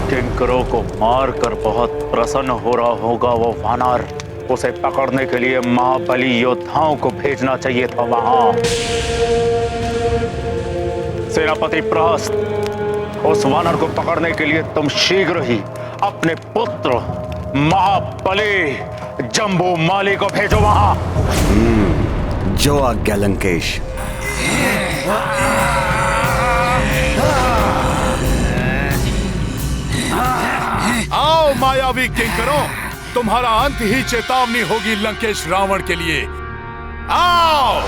किंकरों को मारकर बहुत प्रसन्न हो रहा होगा वो वानर। उसे पकड़ने के लिए महाबली योद्धाओं को भेजना चाहिए था वहां। सेनापति प्रहस्त, उस वानर को पकड़ने के लिए तुम शीघ्र ही अपने पुत्र महाबली जम्बूमाली को भेजो वहां। जो आज्ञा लंकेश। आओ मायावी किंकरों, तुम्हारा अंत ही चेतावनी होगी लंकेश रावण के लिए। आओ।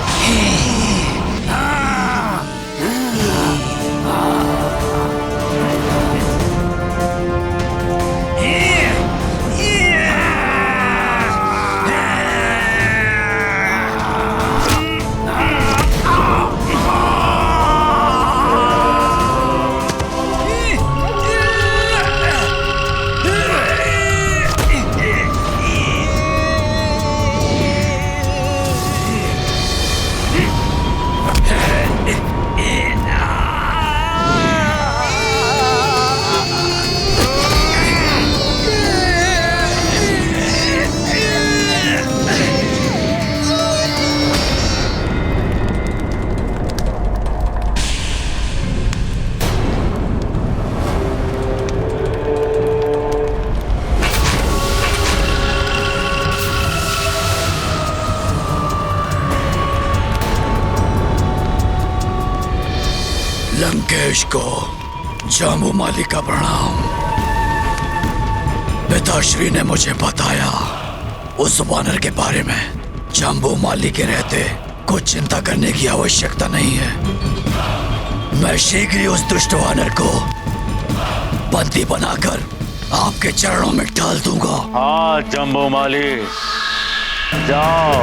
लंकेश को जाम्बूमाली का प्रणाम। पिताश्री ने मुझे बताया उस वानर के बारे में। जाम्बूमाली के रहते कुछ चिंता करने की आवश्यकता नहीं है। मैं शीघ्र ही उस दुष्ट वानर को बंदी बनाकर आपके चरणों में डाल दूंगा। हाँ जम्बूमाली, जाओ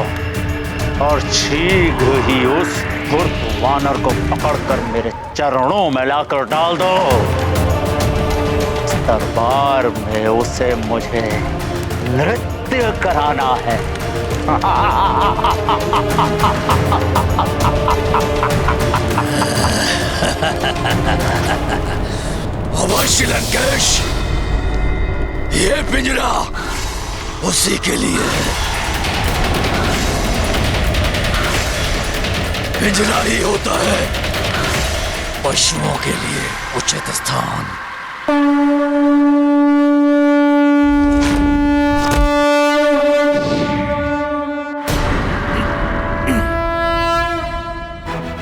और शीघ्र ही उस धूर्त वानर को पकड़कर मेरे चरणों में लाकर डाल दो। इस दरबार में उसे मुझे नृत्य कराना है। अवश्य लंकेश, ये पिंजरा उसी के लिए है। पिंजरा ही होता है पशुओं के लिए उचित स्थान।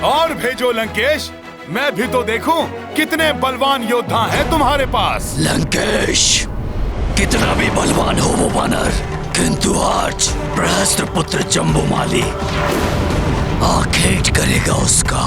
और भेजो लंकेश, मैं भी तो देखूं कितने बलवान योद्धा हैं तुम्हारे पास। लंकेश, कितना भी बलवान हो वो वानर, किंतु आज प्रहस्त्र पुत्र जम्बूमाली आखेट करेगा उसका।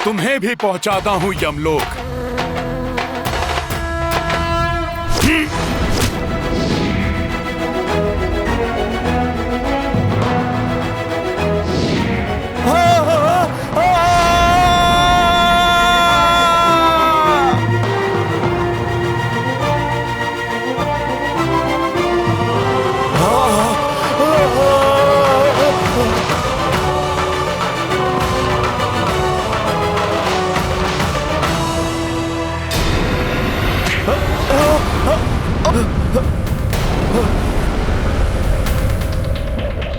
तुम्हें भी पहुंचाता हूं यमलोक।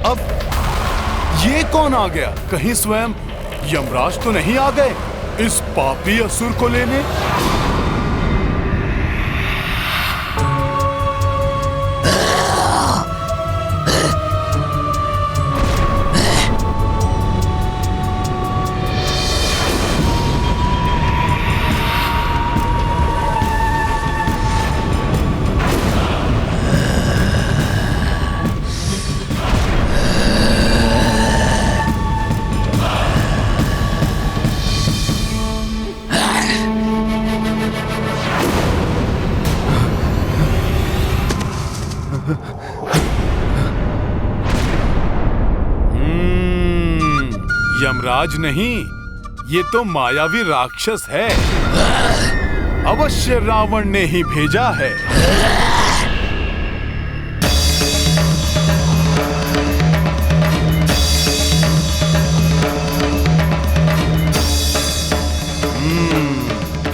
अब ये कौन आ गया? कहीं स्वयं यमराज तो नहीं आ गए इस पापी असुर को लेने? यमराज नहीं, ये तो मायावी राक्षस है। अवश्य रावण ने ही भेजा है।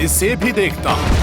इसे भी देखता हूं।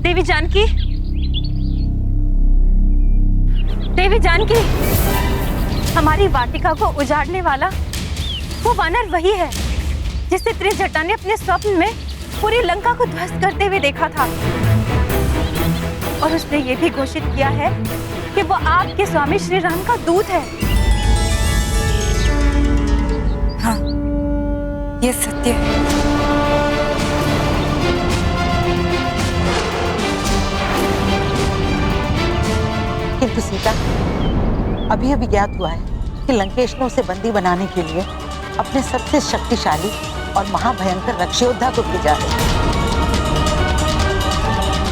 देवी जानकी, देवी जानकी, हमारी वाटिका को उजाड़ने वाला वो वानर वही है जिसे त्रिजटा ने अपने स्वप्न में पूरी लंका को ध्वस्त करते हुए देखा था। और उसने ये भी घोषित किया है कि वो आपके स्वामी श्री राम का दूत है। हाँ, ये सत्य है। किंतु सीता, अभी अभी ज्ञात हुआ है कि लंकेश ने उसे बंदी बनाने के लिए अपने सबसे शक्तिशाली और महाभयंकर रक्षयोद्धा को भेजा है।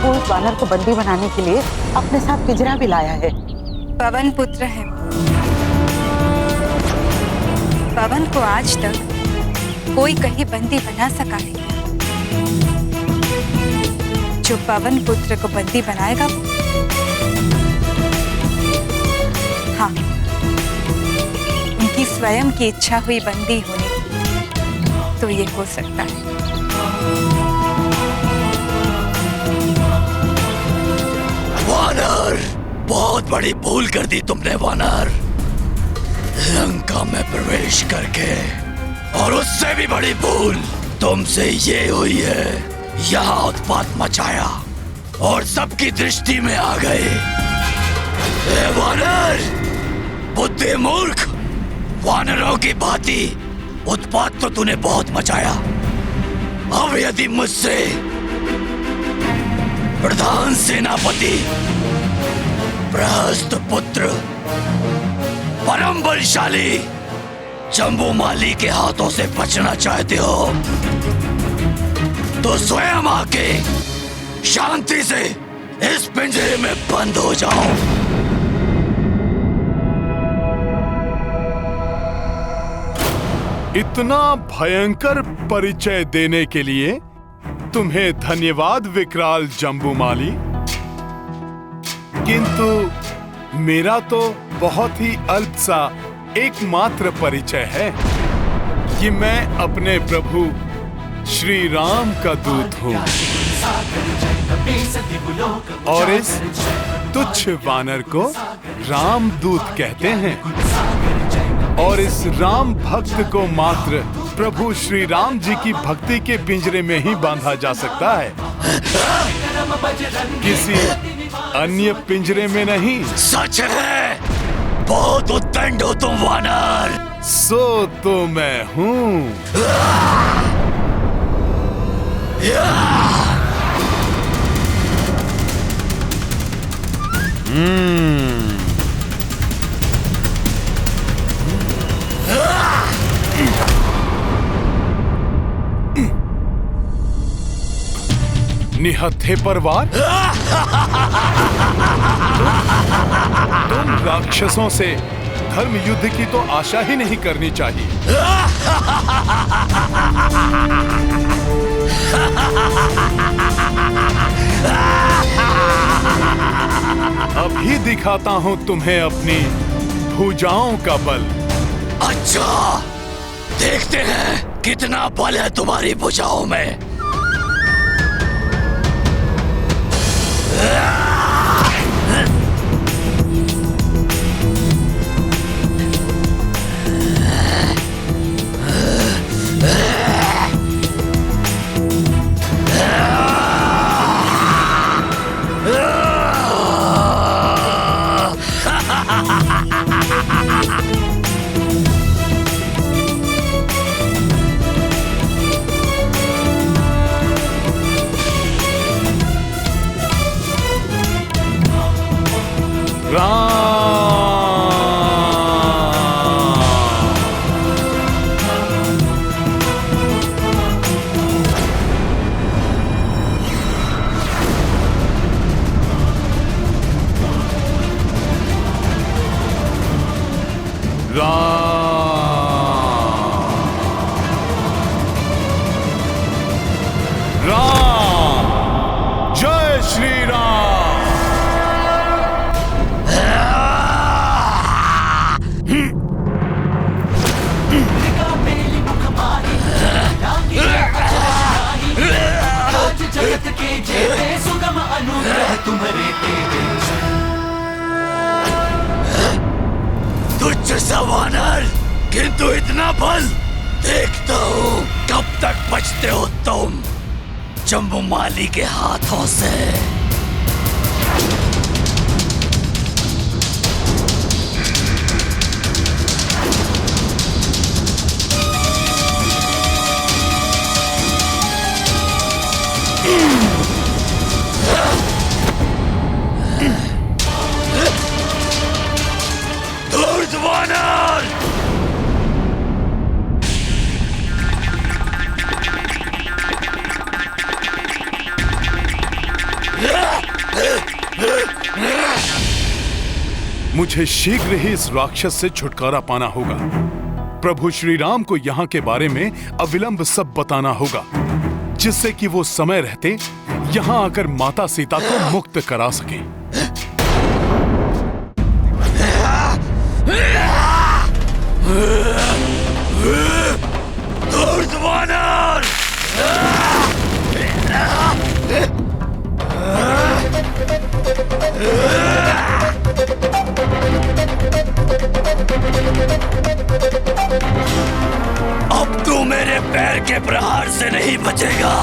वो उस वानर को बंदी बनाने के लिए अपने साथ पिंजरा भी लाया है। पवन पुत्र है। पवन को आज तक कोई कहीं बंदी बना सका नहीं। जो पवन पुत्र को बंदी बनाएगा, हाँ, उनकी स्वयं की इच्छा हुई बंदी होने तो ये हो सकता है। वानर, बहुत बड़ी भूल कर दी तुमने वानर। लंका में प्रवेश करके, और उससे भी बड़ी भूल तुमसे ये हुई है, यहाँ उत्पात मचाया और सबकी दृष्टि में आ गए। ए वानर, बुद्धि मूर्ख, वानरों की भांति उत्पात तो तूने बहुत मचाया। अब यदि मुझसे प्रधान सेनापति प्रहस्त पुत्र परम बलशाली जम्बूमाली के हाथों से बचना चाहते हो तो स्वयं आके शांति से इस पिंजरे में बंद हो जाओ। इतना भयंकर परिचय देने के लिए तुम्हें धन्यवाद विकराल जम्बूमाली। किंतु मेरा तो बहुत ही अल्प सा एकमात्र परिचय है कि मैं अपने प्रभु श्री राम का दूत हूँ और इस तुच्छ वानर को राम दूत कहते हैं। और इस राम भक्त को मात्र प्रभु श्री राम जी की भक्ति के पिंजरे में ही बांधा जा सकता है, किसी अन्य पिंजरे में नहीं। सच है, बहुत उद्दंड हो तुम वानर। सो तो मैं हूँ। निहत्थे पर वार। तुम राक्षसों से धर्म युद्ध की तो आशा ही नहीं करनी चाहिए। अभी दिखाता हूं तुम्हें अपनी भुजाओं का बल। अच्छा, देखते हैं कितना बल है तुम्हारी भुजाओं में। राम, जय श्री राम। जगत के जेते सुगम अनुग्रह तुम्हारे तेरे। तुझ सा वानर, किंतु इतना बल। देखता हूँ कब तक बचते हो तुम जम्बूमाली के हाथों से। धूर्त वानर! मुझे शीघ्र ही इस राक्षस से छुटकारा पाना होगा। प्रभु श्री राम को यहाँ के बारे में अविलंब सब बताना होगा, जिससे कि वो समय रहते यहाँ आकर माता सीता को मुक्त करा सकें। धूर्त वानर! अब तू मेरे पैर के प्रहार से नहीं बचेगा।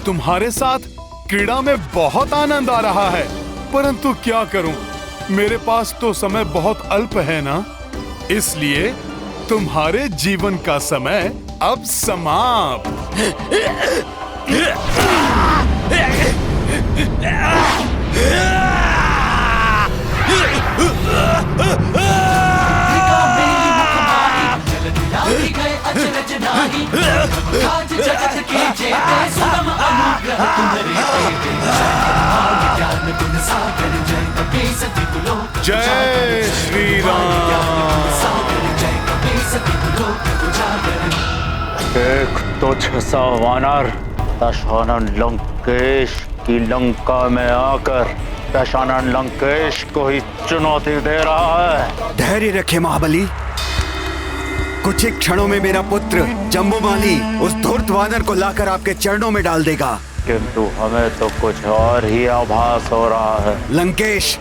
तुम्हारे साथ क्रीड़ा में बहुत आनंद आ रहा है, परंतु क्या करूं, मेरे पास तो समय बहुत अल्प है ना, इसलिए तुम्हारे जीवन का समय अब समाप्त। आज जगत के जेते सुगम अनुग्रह तुम्हारे ज्ञान गुण सागर जय कपी सती कुलो। जय श्री राम। सागर जय कपी सती कुलो उजागर। एक तुझ सा वानर दशानन लंकेश की लंका में आकर दशानन लंकेश को ही चुनौती दे रहा है। धैर्य रखे महाबली, कुछ ही क्षणों में मेरा पुत्र जम्बूमाली उस धूर्त वानर को लाकर आपके चरणों में डाल देगा। किंतु हमें तो कुछ और ही आभास हो रहा है। लंकेश,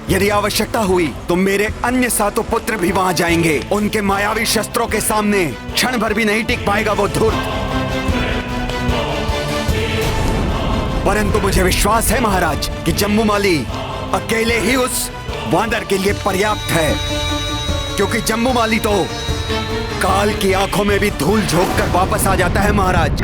यदि आवश्यकता हुई तो मेरे अन्य 7 पुत्र भी वहां जाएंगे। उनके मायावी शस्त्रों के सामने क्षण भर भी नहीं टिक पाएगा वो धूर्त। परंतु मुझे विश्वास है महाराज कि जम्बूमाली अकेले ही उस वानर के लिए पर्याप्त है, क्योंकि जम्बूमाली तो काल की आंखों में भी धूल झोंक कर वापस आ जाता है महाराज।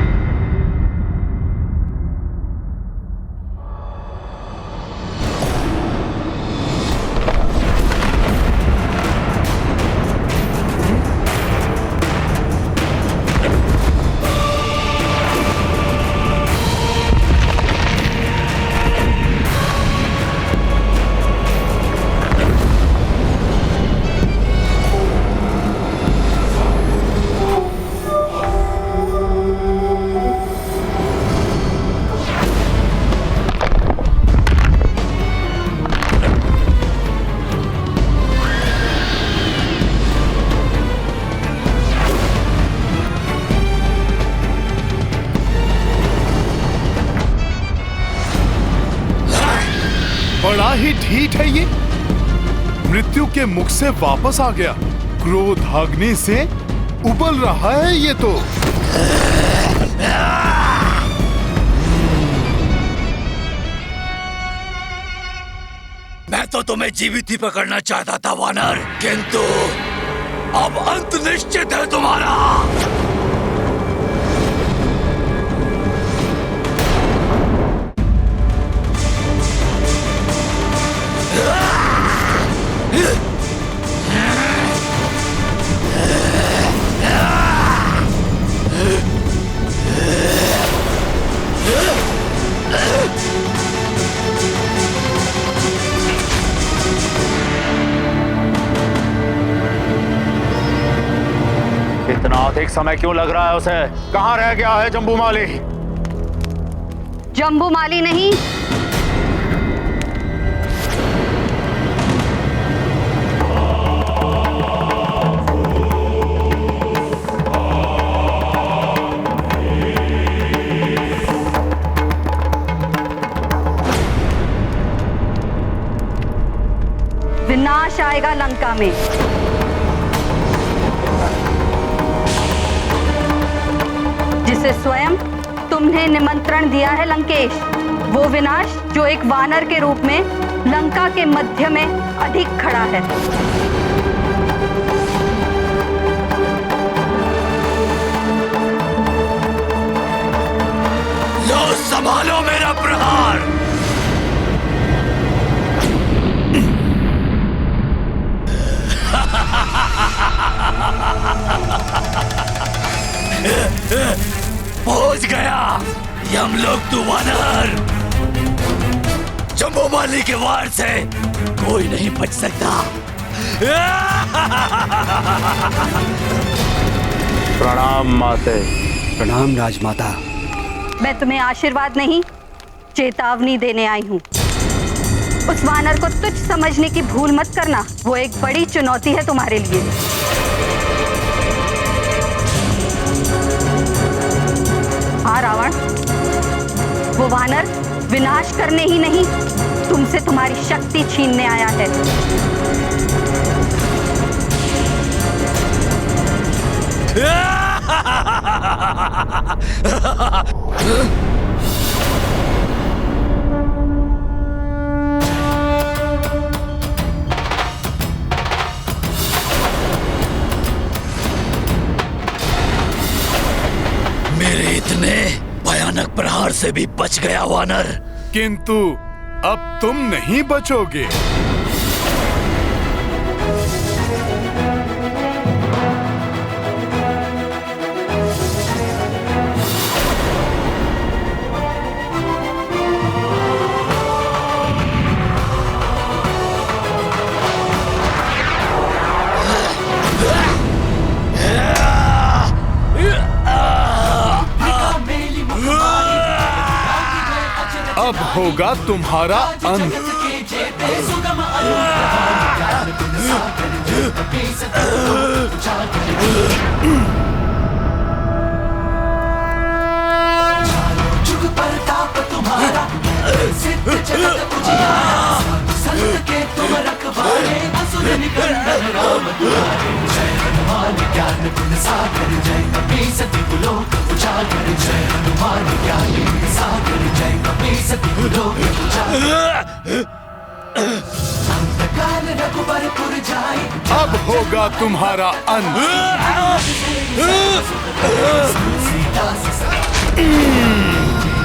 बड़ा ही ढीठ है ये। मृत्यु के मुख से वापस आ गया। क्रोधाग्नि से उबल रहा है ये तो। मैं तो तुम्हें जीवित ही पकड़ना चाहता था वानर, किंतु अब अंत निश्चित है तुम्हारा। इतना अधिक समय क्यों लग रहा है उसे? कहाँ रह गया है जम्बूमाली? जम्बूमाली नहीं, विनाश आएगा लंका में। जिसे स्वयं तुमने निमंत्रण दिया है लंकेश, वो विनाश जो एक वानर के रूप में लंका के मध्य में अधिक खड़ा है। लो संभालो मेरा प्रहार। पहुंच गया यमलोक तू वानर। जम्बूमाली के वार से कोई नहीं बच सकता। प्रणाम माते। प्रणाम राजमाता। मैं तुम्हें आशीर्वाद नहीं, चेतावनी देने आई हूँ। उस वानर को तुच्छ समझने की भूल मत करना, वो एक बड़ी चुनौती है तुम्हारे लिए। हाँ रावण, वो वानर विनाश करने ही नहीं, तुमसे तुम्हारी शक्ति छीनने आया है। मेरे इतने भयानक प्रहार से भी बच गया वानर। किंतु अब तुम नहीं बचोगे। अब होगा तुम्हारा अंत। जुग प्रताप तुम्हारा सिद्ध जगत उजियारा, संत के तुम रखवाले असुर निकंदन राम दुलारे। जय हनुमान ज्ञान गुण सागर जय कपीसति लोक उजागर। जय हनुमान ज्ञान गुण सागर जय कपीसति लोक उजागर। अंतकाल रघुबरपुर जाए, अब होगा तुम्हारा अंत। सीता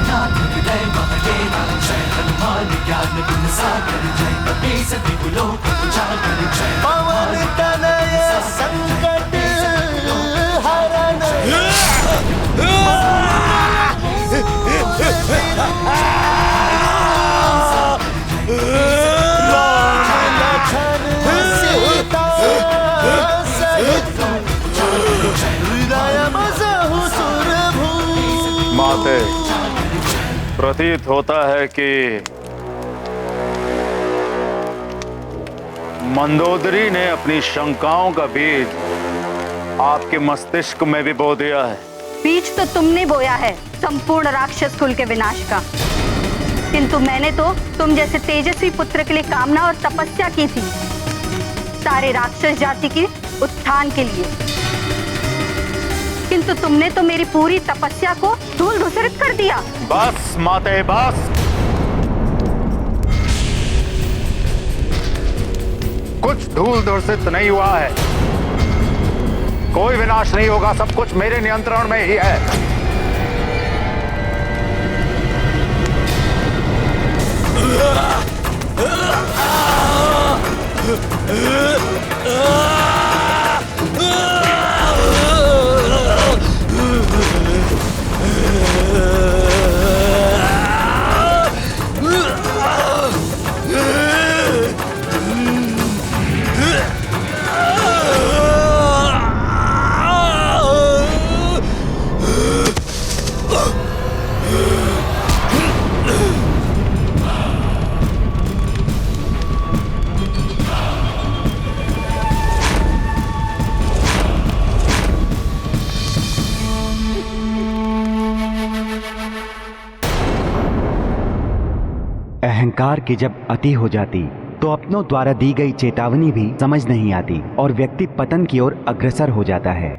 नाथ हृदय महदेवा। जय हनुमान ज्ञान गुण सागर जय कपीसति लोक उजागर। जय पवन तनय संकट हरण, सीता सहित हृदय बसहु सुरभू। माते, प्रतीत होता है कि मंदोदरी ने अपनी शंकाओं का बीज आपके मस्तिष्क में भी बो दिया है। बीज तो तुमने बोया है संपूर्ण राक्षस कुल के विनाश का। किंतु मैंने तो तुम जैसे तेजस्वी पुत्र के लिए कामना और तपस्या की थी, सारे राक्षस जाति के उत्थान के लिए। किंतु तुमने तो मेरी पूरी तपस्या को धूल धूसरित कर दिया। बस माते बस। कुछ धूल धूसरित नहीं हुआ है, कोई विनाश नहीं होगा, सब कुछ मेरे नियंत्रण में ही है। अहंकार की जब अति हो जाती तो अपनों द्वारा दी गई चेतावनी भी समझ नहीं आती और व्यक्ति पतन की ओर अग्रसर हो जाता है।